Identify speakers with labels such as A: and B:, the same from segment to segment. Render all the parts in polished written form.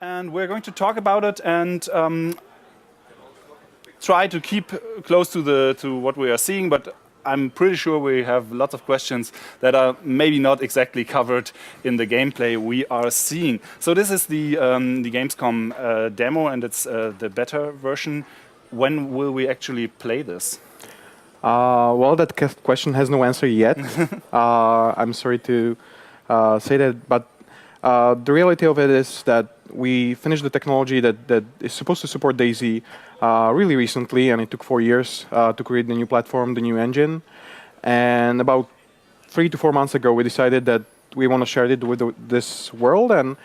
A: and we're going to talk about it and try to keep close to what we are seeing, but I'm pretty sure we have lots of questions that are maybe not exactly covered in the gameplay we are seeing. So this is the Gamescom demo, and it's the beta version. When will we actually play this?
B: Well, that question has no answer yet. I'm sorry to say that, but the reality of it is that we finished the technology that is supposed to support Dayz really recently, and it took 4 years to create the new platform, the new engine. And about 3 to 4 months ago, we decided that we want to share it with this world, and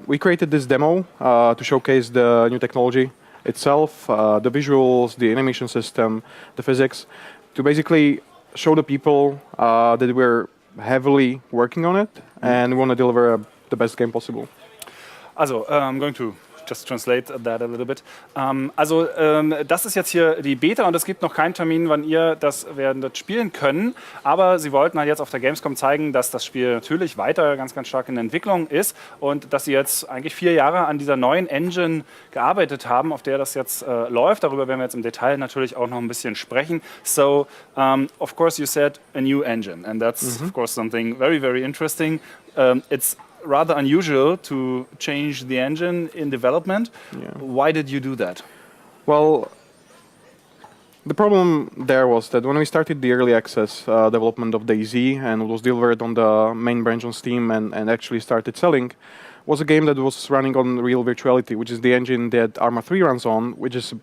B: we created this demo to showcase the new technology itself, the visuals, the animation system, the physics, to basically show the people that we're heavily working on it, and we want to deliver the best game possible.
A: Also, I'm going to just translate that a little bit. Das ist jetzt hier die Beta und es gibt noch keinen Termin, wann ihr das werdet spielen können. Aber sie wollten halt jetzt auf der Gamescom zeigen, dass das Spiel natürlich weiter ganz stark in der Entwicklung ist und dass sie jetzt eigentlich 4 Jahre an dieser neuen Engine gearbeitet haben, auf der das jetzt läuft. Darüber werden wir jetzt im Detail natürlich auch noch ein bisschen sprechen. So, of course you said a new engine, and that's of course something very interesting. It's rather unusual to change the engine in development.
B: Yeah.
A: Why did you do that?
B: Well, the problem there was that when we started the early access development of Dayz and it was delivered on the main branch on Steam and actually started selling, was a game that was running on real virtuality, which is the engine that Arma 3 runs on, which is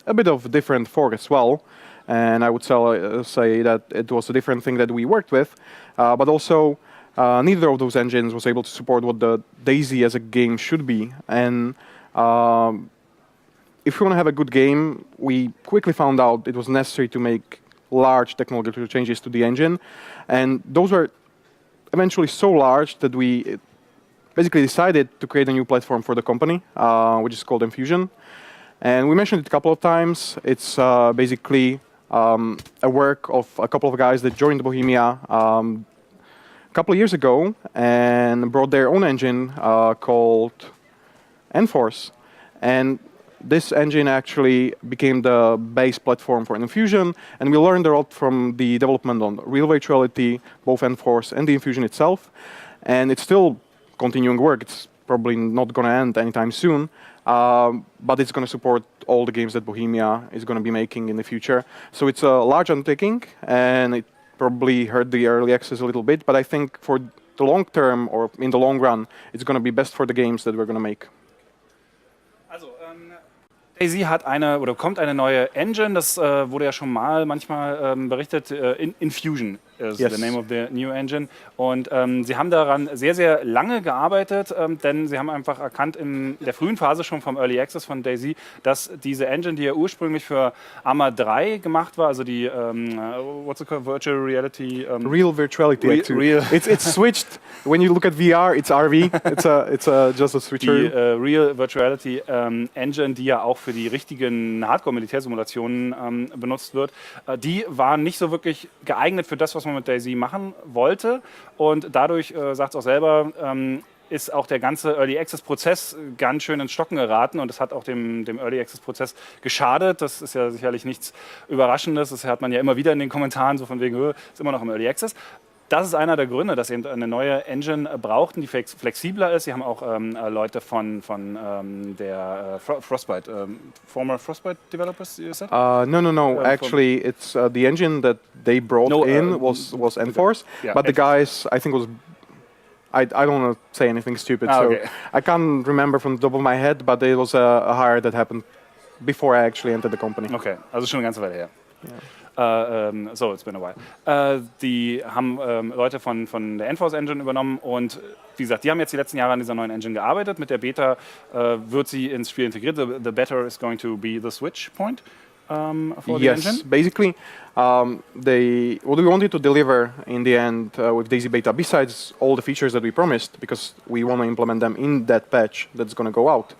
B: a bit of a different fork as well. And I would say that it was a different thing that we worked with, but also neither of those engines was able to support what the Dayz as a game should be. And if we want to have a good game, we quickly found out it was necessary to make large technological changes to the engine. And those were eventually so large that we basically decided to create a new platform for the company, which is called Enfusion. And we mentioned it a couple of times. It's basically a work of a couple of guys that joined Bohemia a couple of years ago and brought their own engine called Enforce. And this engine actually became the base platform for Enfusion, and we learned a lot from the development on real virtuality, both Enforce and the Enfusion itself. And it's still continuing work. It's probably not going to end anytime soon, but it's going to support all the games that Bohemia is going to be making in the future. So it's a large undertaking, and it probably hurt the early access a little bit, but I think for the long term or in the long run, it's going to be best for the games that we're going to make.
A: Also, Dayz hat bekommt eine neue Engine, das wurde ja schon mal manchmal berichtet, Enfusion is the name of the new engine. Und sie haben daran sehr lange gearbeitet, denn sie haben einfach erkannt in der frühen Phase schon vom Early Access von Dayz, dass diese Engine, die ja ursprünglich für Arma 3 gemacht war, also die what's it called, virtual reality?
B: Real virtuality. It's switched. When you look at VR, it's RV. It's just a switcher.
A: Die Real Virtuality Engine, die ja auch für die richtigen Hardcore-Militärsimulationen benutzt wird, die waren nicht so wirklich geeignet für das, was man mit Dayz machen wollte. Und dadurch, sagt es auch selber, ist auch der ganze Early Access Prozess ganz schön ins Stocken geraten und das hat auch dem Early Access Prozess geschadet. Das ist ja sicherlich nichts Überraschendes. Das hört man ja immer wieder in den Kommentaren, so von wegen, ist immer noch im Early Access. Das ist einer der Gründe, dass sie eine neue Engine brauchten, die flexibler ist. Sie haben auch Leute von der Frostbite, former Frostbite developers, you said?
B: No. Actually, it's the engine that they brought in was Enforce,
A: yeah,
B: but the guys, I think, I don't want to say anything stupid, so I can't remember from the top of my head, but it was a hire that happened before I actually entered the company.
A: Okay, also schon eine ganze Weile her. Yeah. So, it's been a while. Die haben Leute von der Enforce Engine übernommen und wie gesagt, die haben jetzt die letzten Jahre an dieser neuen Engine gearbeitet. Mit der Beta wird sie ins Spiel integriert. The beta is going to be the switch point for the engine.
B: Yes, basically, what we wanted to deliver in the end with Dayz Beta, besides all the features that we promised, because we want to implement them in that patch that's going to go out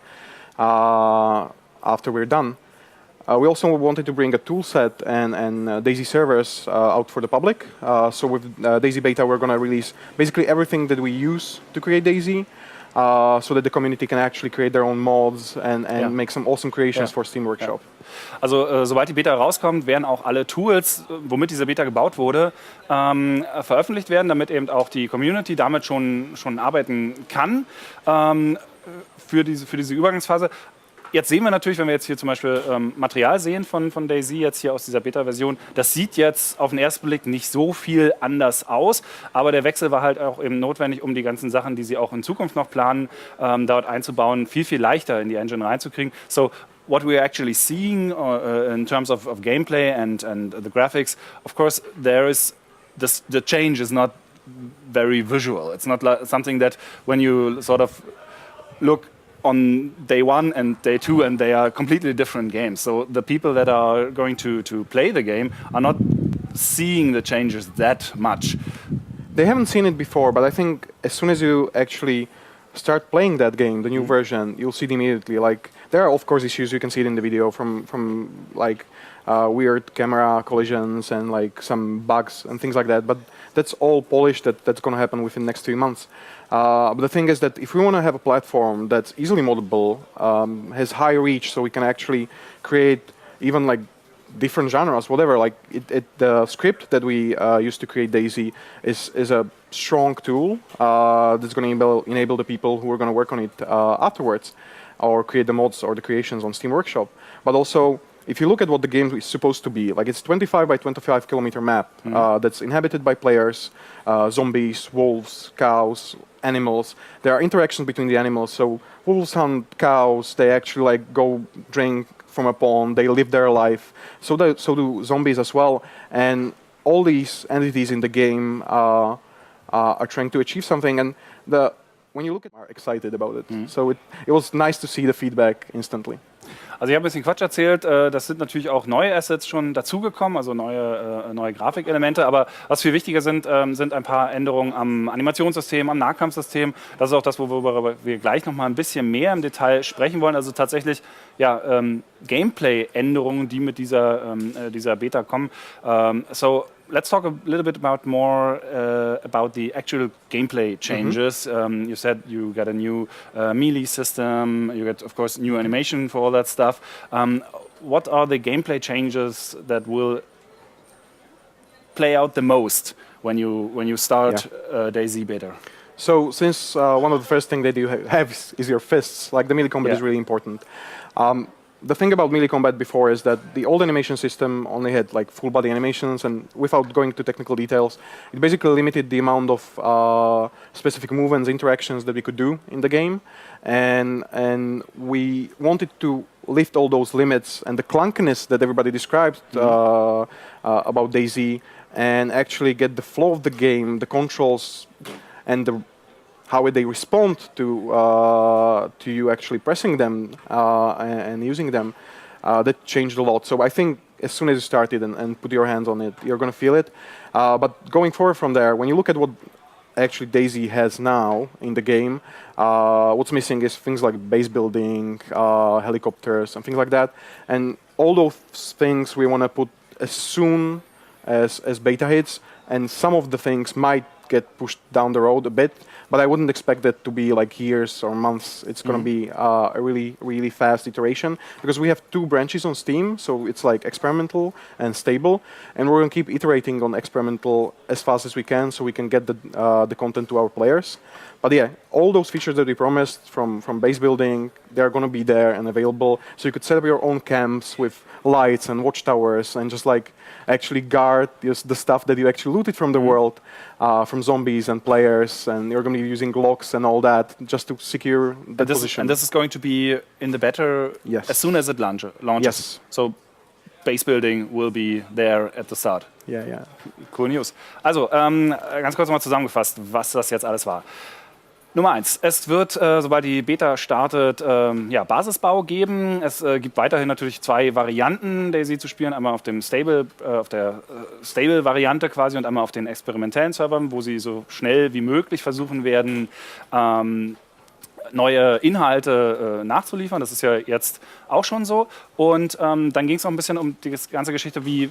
B: after we're done. We also wanted to bring a tool set and Dayz servers out for the public. So with Dayz Beta, we're going to release basically everything that we use to create Dayz. so that the community can actually create their own mods and make some awesome creations for Steam Workshop.
A: Also sobald die Beta rauskommt, werden auch alle Tools, womit diese Beta gebaut wurde, veröffentlicht werden, damit eben auch die Community damit schon arbeiten kann für diese Übergangsphase. Jetzt sehen wir natürlich, wenn wir jetzt hier zum Beispiel Material sehen von Dayz jetzt hier aus dieser Beta-Version, das sieht jetzt auf den ersten Blick nicht so viel anders aus, aber der Wechsel war halt auch eben notwendig, um die ganzen Sachen, die sie auch in Zukunft noch planen, dort einzubauen, viel leichter in die Engine reinzukriegen. So what we're actually seeing in terms of gameplay and the graphics, of course, there is the change is not very visual. It's not like something that when you sort of look on day one and day two, and they are completely different games. So the people that are going to play the game are not seeing the changes that much.
B: They haven't seen it before, but I think as soon as you actually start playing that game, the new version, you'll see it immediately. Like, there are of course issues, you can see it in the video, from like weird camera collisions and like some bugs and things like that, but that's all polished, that's going to happen within the next 3 months. But the thing is that if we want to have a platform that's easily moddable, has high reach, so we can actually create even like different genres, whatever. Like the script that we used to create Dayz is a strong tool that's going to enable the people who are going to work on it afterwards, or create the mods or the creations on Steam Workshop. But also, if you look at what the game is supposed to be, like it's 25 by 25 kilometer map that's inhabited by players, zombies, wolves, cows, animals. There are interactions between the animals. So wolves hunt cows. They actually like go drink from a pond. They live their life. So do zombies as well. And all these entities in the game are trying to achieve something. And when you look at it, are excited about it. So it was nice to see the feedback instantly.
A: Also ich habe ein bisschen Quatsch erzählt, das sind natürlich auch neue Assets schon dazugekommen, also neue Grafikelemente, aber was viel wichtiger sind ein paar Änderungen am Animationssystem, am Nahkampfsystem. Das ist auch das, worüber wir gleich noch mal ein bisschen mehr im Detail sprechen wollen. Also tatsächlich Gameplay-Änderungen, die mit dieser Beta kommen. So let's talk a little bit more about the actual gameplay changes. You said you got a new melee system, you got, of course, new animation for all that stuff. What are the gameplay changes that will play out the most when you start Dayz beta?
B: So since one of the first things that you have is your fists, like the melee combat is really important. The thing about melee combat before is that the old animation system only had like full body animations, and without going to technical details, it basically limited the amount of specific movements, interactions that we could do in the game, and we wanted to lift all those limits and the clunkiness that everybody described about Dayz, and actually get the flow of the game, the controls, and how they respond to you actually pressing them and using them. That changed a lot. So I think as soon as you started and put your hands on it, you're going to feel it. But going forward from there, when you look at what actually Dayz has now in the game, what's missing is things like base building, helicopters, and things like that. And all those things we want to put as soon as beta hits, and some of the things might get pushed down the road a bit, but I wouldn't expect that to be like years or months. It's going to be a really fast iteration, because we have 2 branches on Steam, so it's like experimental and stable, and we're going to keep iterating on experimental as fast as we can, so we can get the content to our players. But yeah, all those features that we promised from base building, they're going to be there and available. So you could set up your own camps with lights and watchtowers, and just like actually guard the stuff that you actually looted from the world, from zombies and players, and you're going to be using locks and all that just to secure that position.
A: And this is going to be in the beta as soon as it launches.
B: Yes.
A: So base building will be there at the start.
B: Yeah.
A: Cool News. Also, ganz kurz mal zusammengefasst, was das jetzt alles war. Nummer 1, es wird, sobald die Beta startet, Basisbau geben. Es gibt weiterhin natürlich 2 Varianten, Dayz zu spielen. Einmal auf dem auf der Stable-Variante quasi, und einmal auf den experimentellen Servern, wo sie so schnell wie möglich versuchen werden, neue Inhalte nachzuliefern. Das ist ja jetzt auch schon so. Und dann ging es noch ein bisschen um die ganze Geschichte, wie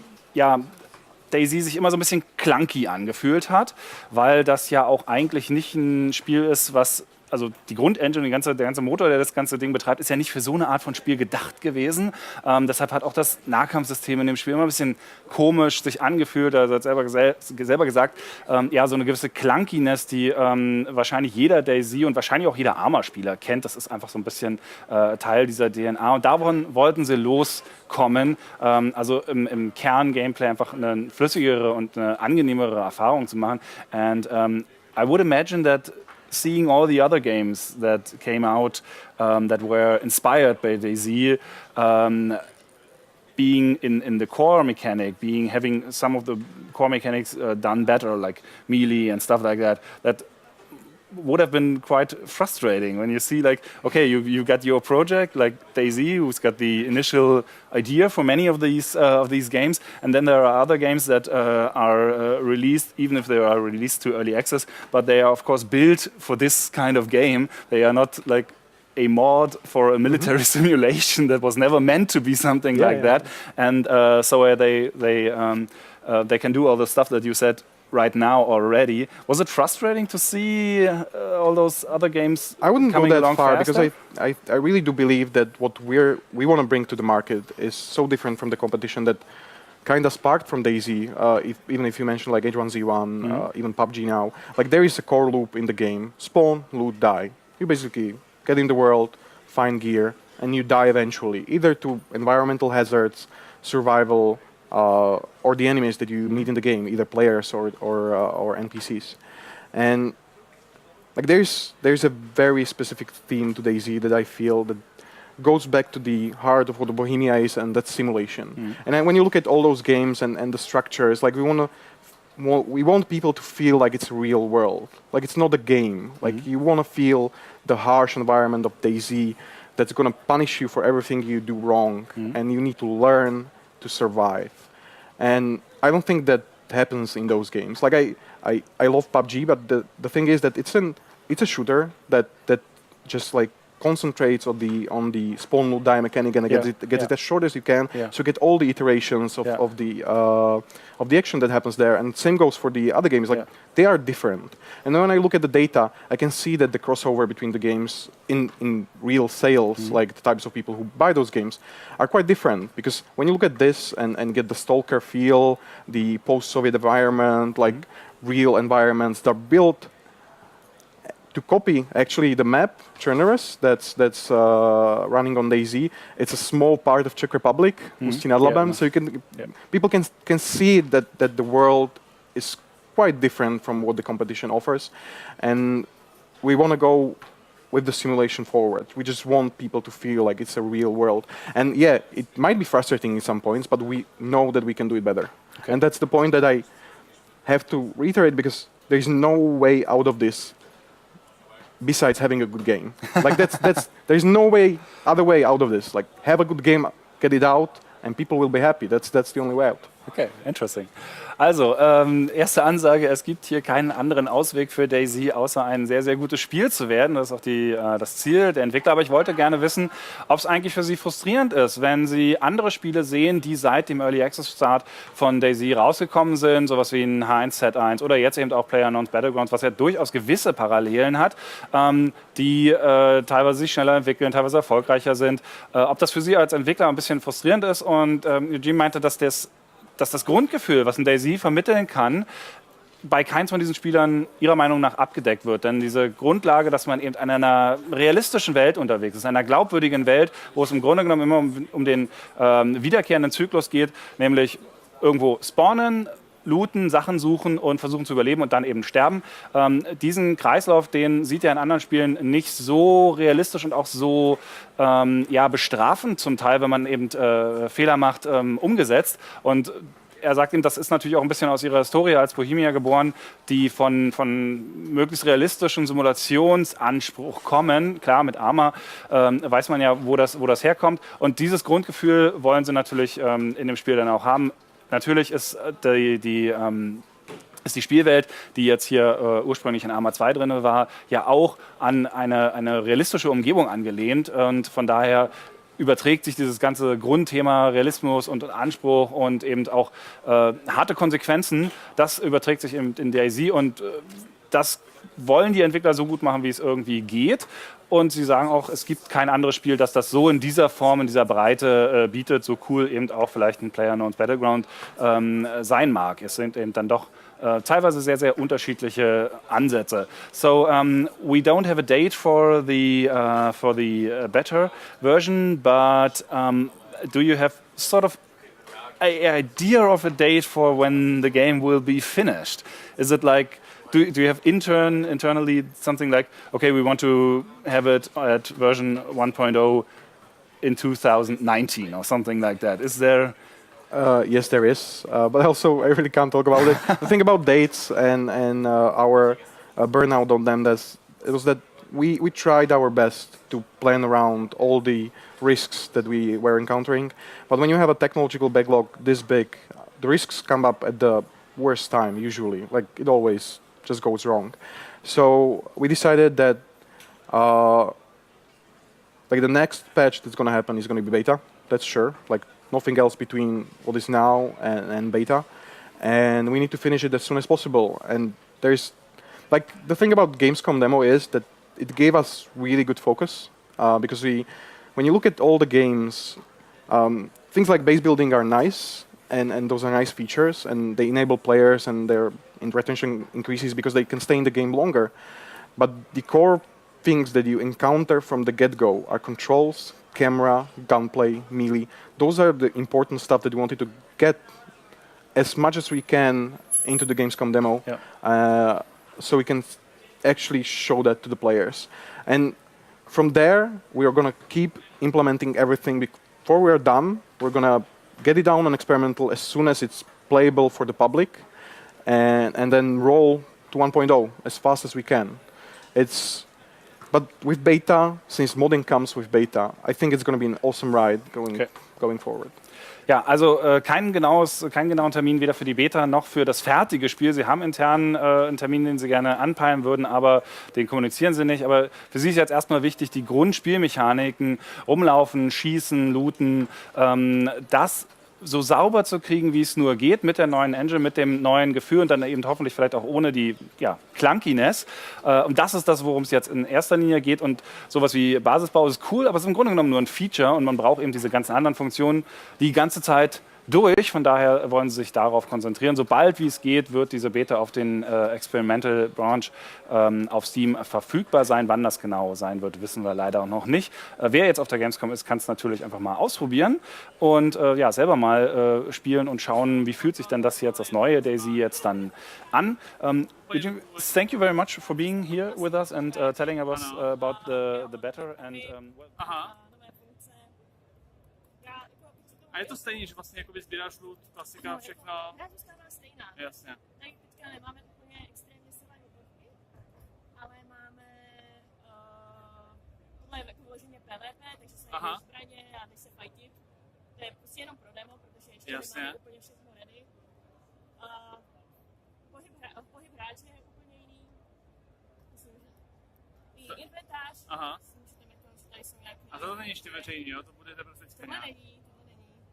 A: Dayz sich immer so ein bisschen clunky angefühlt hat, weil das ja auch eigentlich nicht ein Spiel ist, was also die Grundengine, der ganze Motor, der das ganze Ding betreibt, ist ja nicht für so eine Art von Spiel gedacht gewesen. Deshalb hat auch das Nahkampfsystem in dem Spiel immer ein bisschen komisch sich angefühlt. Also hat selber gesagt, ja, so eine gewisse Clunkiness, die wahrscheinlich jeder Dayz und wahrscheinlich auch jeder Arma-Spieler kennt. Das ist einfach so ein bisschen Teil dieser DNA. Und davon wollten sie loskommen. Also im Kern-Gameplay einfach eine flüssigere und eine angenehmere Erfahrung zu machen. And I would imagine that seeing all the other games that came out that were inspired by Dayz, being in the core mechanic, having some of the core mechanics done better, like melee and stuff like that, that would have been quite frustrating when you see, like, okay, you got your project, like Dayz, who's got the initial idea for many of these games, and then there are other games that are released, even if they are released to early access, but they are of course built for this kind of game. They are not like a mod for a military simulation that was never meant to be something like that, and so they can do all the stuff that you said right now already. Was it frustrating to see all those other games?
B: I wouldn't go that far
A: faster?
B: because I really do believe that what we want to bring to the market is so different from the competition that kind of sparked from Dayz. Even if you mention like H1Z1, even PUBG now, like there is a core loop in the game: spawn, loot, die. You basically get in the world, find gear, and you die eventually, either to environmental hazards, survival, or the enemies that you meet in the game, either players or NPCs. And like there's a very specific theme to Dayz that I feel that goes back to the heart of what the Bohemia is, and that's simulation. And then when you look at all those games and the structures, like we want people to feel like it's a real world, like it's not a game. Like you want to feel the harsh environment of Dayz that's going to punish you for everything you do wrong, and you need to learn to survive. And I don't think that happens in those games. Like I love PUBG, but the thing is that it's a shooter that just like concentrates on the spawn loot die mechanic and gets it as short as you can, so you get all the iterations of the action that happens there. And same goes for the other games. Like they are different. And then when I look at the data, I can see that the crossover between the games in real sales, like the types of people who buy those games, are quite different. Because when you look at this and get the Stalker feel, the post-Soviet environment, like real environments that are built to copy actually the map Chernerus that's running on Dayz. It's a small part of Czech Republic, Ústí nad Labem, so you can people can see that the world is quite different from what the competition offers, and we want to go with the simulation forward. We just want people to feel like it's a real world. And yeah, it might be frustrating in some points, but we know that we can do it better. Okay. And that's the point that I have to reiterate, because there's no way out of this besides having a good game. Like there's no other way out of this. Like have a good game, get it out, and people will be happy. That's the only way out.
A: Okay, interesting. Also, erste Ansage, es gibt hier keinen anderen Ausweg für Dayz, außer ein sehr, sehr gutes Spiel zu werden. Das ist auch das Ziel der Entwickler. Aber ich wollte gerne wissen, ob es eigentlich für Sie frustrierend ist, wenn Sie andere Spiele sehen, die seit dem Early Access Start von Dayz rausgekommen sind, sowas wie ein H1Z1 oder jetzt eben auch PlayerUnknown's Battlegrounds, was ja durchaus gewisse Parallelen hat, die teilweise sich schneller entwickeln, teilweise erfolgreicher sind. Ob das für Sie als Entwickler ein bisschen frustrierend ist. Und Eugene meinte, dass das Grundgefühl, was ein Dayz vermitteln kann, bei keins von diesen Spielern ihrer Meinung nach abgedeckt wird. Denn diese Grundlage, dass man eben in einer realistischen Welt unterwegs ist, in einer glaubwürdigen Welt, wo es im Grunde genommen immer um den wiederkehrenden Zyklus geht, nämlich irgendwo spawnen, looten, Sachen suchen und versuchen zu überleben und dann eben sterben. Diesen Kreislauf, den sieht er in anderen Spielen nicht so realistisch und auch so bestrafend zum Teil, wenn man eben Fehler macht, umgesetzt. Und er sagt ihm, das ist natürlich auch ein bisschen aus ihrer Historie als Bohemia geboren, die von möglichst realistischen Simulationsanspruch kommen. Klar, mit Arma weiß man ja, wo das herkommt. Und dieses Grundgefühl wollen sie natürlich in dem Spiel dann auch haben. Natürlich ist die Spielwelt, die jetzt hier ursprünglich in Arma 2 drin war, ja auch an eine realistische Umgebung angelehnt. Und von daher überträgt sich dieses ganze Grundthema Realismus und Anspruch und eben auch harte Konsequenzen, das überträgt sich in Dayz und das wollen die Entwickler so gut machen, wie es irgendwie geht. Und sie sagen auch, es gibt kein anderes Spiel, das das so in dieser Form, in dieser Breite bietet, so cool eben auch vielleicht ein PlayerUnknown's Battleground sein mag. Es sind eben dann doch teilweise sehr, sehr unterschiedliche Ansätze. So we don't have a date for the better version, but do you have sort of an idea of a date for when the game will be finished? Is it like, do you have internally something like, okay, we want to have it at version 1.0 in 2019 or something like that? Is there?
B: Yes, there is, but also I really can't talk about it. The thing about dates and our burnout on them, it was that we tried our best to plan around all the risks that we were encountering, but when you have a technological backlog this big, the risks come up at the worst time usually. Like it always just goes wrong. So we decided that like the next patch that's going to happen is going to be beta. That's sure. Like nothing else between what is now and beta, and we need to finish it as soon as possible. And there's like the thing about Gamescom demo is that it gave us really good focus because when you look at all the games, things like base building are nice, and those are nice features, and they enable players and their retention increases because they can stay in the game longer. But the core things that you encounter from the get-go are controls, camera, gunplay, melee. Those are the important stuff that we wanted to get as much as we can into the Gamescom demo, so we can actually show that to the players. And from there, we are going to keep implementing everything. Before we are done, we're going to get it down on experimental as soon as it's playable for the public, and then roll to 1.0 as fast as we can. But with beta, since modding comes with beta, I think it's going to be an awesome ride going forward.
A: Ja, also keinen genauen Termin weder für die Beta noch für das fertige Spiel. Sie haben intern einen Termin, den Sie gerne anpeilen würden, aber den kommunizieren Sie nicht. Aber für Sie ist jetzt erstmal wichtig, die Grundspielmechaniken, rumlaufen, schießen, looten, das so sauber zu kriegen, wie es nur geht, mit der neuen Engine, mit dem neuen Gefühl und dann eben hoffentlich vielleicht auch ohne die Clunkiness. Und das ist das, worum es jetzt in erster Linie geht. Und sowas wie Basisbau ist cool, aber es ist im Grunde genommen nur ein Feature und man braucht eben diese ganzen anderen Funktionen die ganze Zeit durch. Von daher wollen sie sich darauf konzentrieren. Sobald wie es geht, wird diese Beta auf den Experimental Branch auf Steam verfügbar sein. Wann das genau sein wird, wissen wir leider noch nicht. Wer jetzt auf der Gamescom ist, kann es natürlich einfach mal ausprobieren und selber mal spielen und schauen, wie fühlt sich denn das jetzt, das neue Dayz jetzt dann an. Thank you very much for being here with us and telling us about the better and
C: A je to stejný, že vlastně jakoby sbíráš loot, klasika, všechno.
D: Hra zůstává stejná.
C: Jasně.
D: Tady teďka nemáme úplně extrémně silné prvky, ale máme tohle je jako vyloženě PvP, takže se jdou zbraně a jdeš se fightit. To je prostě jenom pro demo, protože ještě nemáme úplně všechno ready. Pohyb hráče je úplně jiný. Myslím, že i inventář, myslím, že tady jsou nějaký...
C: A to není ještě veřejný, jo? To bude teprve teď.
D: Tohle není.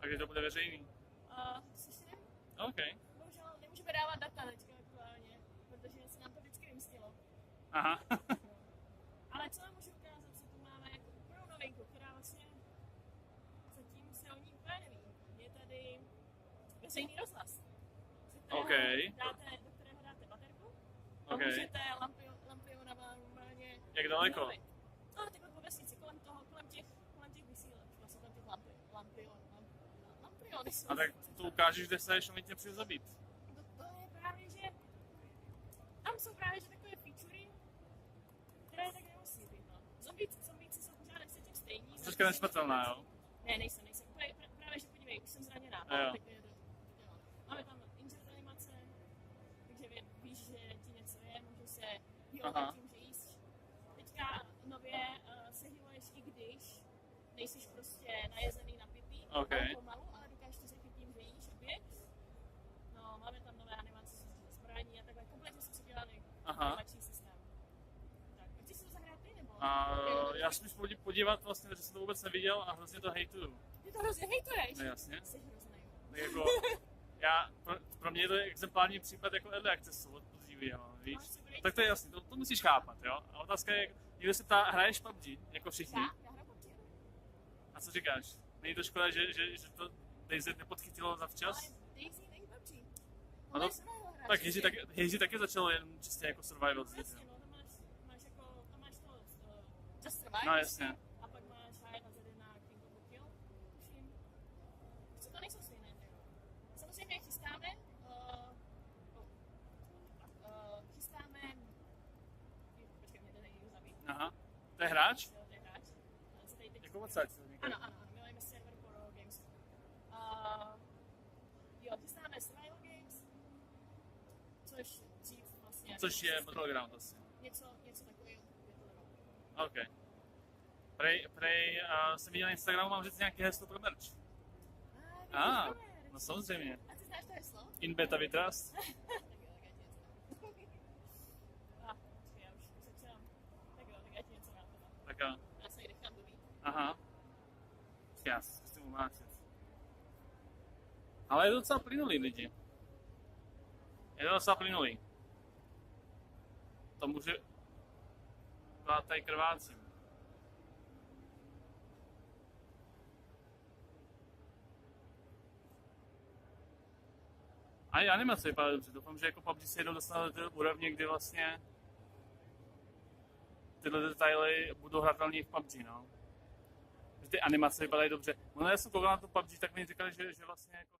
C: A kde to bude veřejný? OK.
D: Bohužel nemůžeme dávat data teďka aktuálně, protože se nám to vždycky vymstilo.
C: Aha.
D: Ale co vám můžu ukázat, co tu máme jako úplnou novinku, která vlastně zatím se o ní úplně neví. Je tady veřejný rozhlas, do kterého dáte baterku a můžete lampiona normálně...
C: Jak daleko?
D: No, takhle po vesnici, kolem těch vysílačů, vlastně kolem těch lampionů.
C: A tak to ukážeš, kde se ještě tě přijde zabít.
D: To je právě, že tam jsou právě že takové featurey, které tak nemusí být. No. Zombíci jsou pořád se tím stejní.
C: Jsi nesmrtelná, jo?
D: Ne, nejsem. Právě, že podívej, už jsem zraněná. Máme tam injured animace, takže víš, že ti něco je, můžu se healovat tím, že jíš. Teďka nově se healuješ i když nejsiš prostě najezený, napitý, ale pomalu, ale dokážeš to řešit tím, že jíš a běž. No, máme tam nové animace zbraní a takhle, kompletně jsme si dělali animační systém. Tak, chceš si to zahrát ty, nebo?
C: Já si můžu podívat vlastně, že jsem to vůbec neviděl a hrozně to hejtuju.
D: Ty to hrozně hejtuješ?
C: No jasně.
D: Jsi hrozný.
C: Tak jako, pro mě je to exemplární případ jako early accessu od pozdímu. takového, víš? No, tak to je jasný, to musíš chápat, jo? A otázka je, někdo se ptá, hraješ PUBG, jako všichni?
D: Já hraju PUBG.
C: A co říkáš? Není to škoda, že to Dayz nepodchytilo zavčas?
D: Ale Dayz není PUBG.
C: Ano, tak Dayz taky začalo jen čistě jako survival.
D: No jasně, no, tam máš to Just Survive.
C: No jasně.
D: A pak máš H1Z1 King of the Kill, tuším. Co to nejsou stejné, jo. Samozřejmě chystáme, počkej, mě to nejde zabít.
C: Aha, to je hráč?
D: Jo, to je hráč.
C: Jako odsaď.
D: Ano, milujeme server pro Gamescom. Jo, chystáme survival games, což dřív vlastně...
C: Což je Battleground asi.
D: Něco takového.
C: OK. Prej jsem viděl na Instagramu, mám říct nějaké heslo pro merch. No samozřejmě.
D: A ty znáš to heslo?
C: In beta we trust.
D: Tak já už začínám. Tak já ti něco rád.
C: Tak jo.
D: Já se někde chambový.
C: Aha. Já se zkusím umlátit. Ale je to docela plynulý, lidi. Je to docela plynulý. To může... tady krvácím. A i animace vypadá dobře. Doufám, že jako PUBG se jednou dostane do té úrovně, kdy vlastně tyhle detaily budou hratelné v PUBG, no. Že ty animace vypadají dobře. No, já jsem koukal na to PUBG, tak mi říkali, že vlastně jako